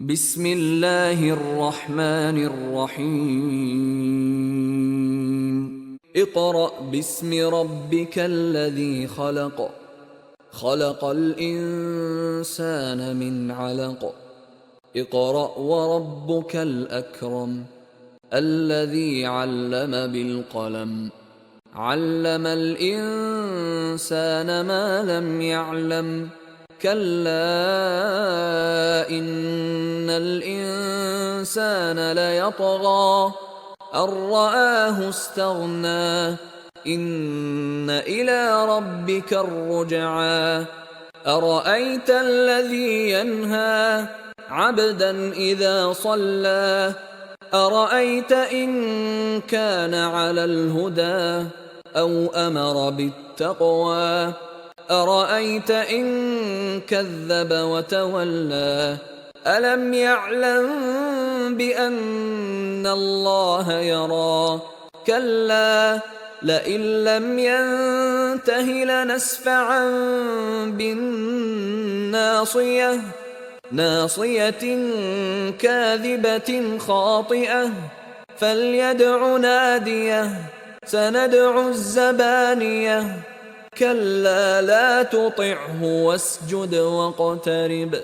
بسم الله الرحمن الرحيم اقرأ باسم ربك الذي خلق خلق الإنسان من علق اقرأ وربك الأكرم الذي علم بالقلم علم الإنسان ما لم يعلم كلا إن الإنسان ليطغى أن رآه استغنى إن إلى ربك الرجعى أرأيت الذي ينهى عبدا إذا صلى أرأيت إن كان على الهدى أو أمر بالتقوى أرأيت إن كذب وتولى ألم يعلم بأن الله يرى كلا لئن لم ينته لنسفعا بالناصية ناصية كاذبة خاطئة فليدع ناديه سندع الزبانية كلا لا تطعه واسجد واقترب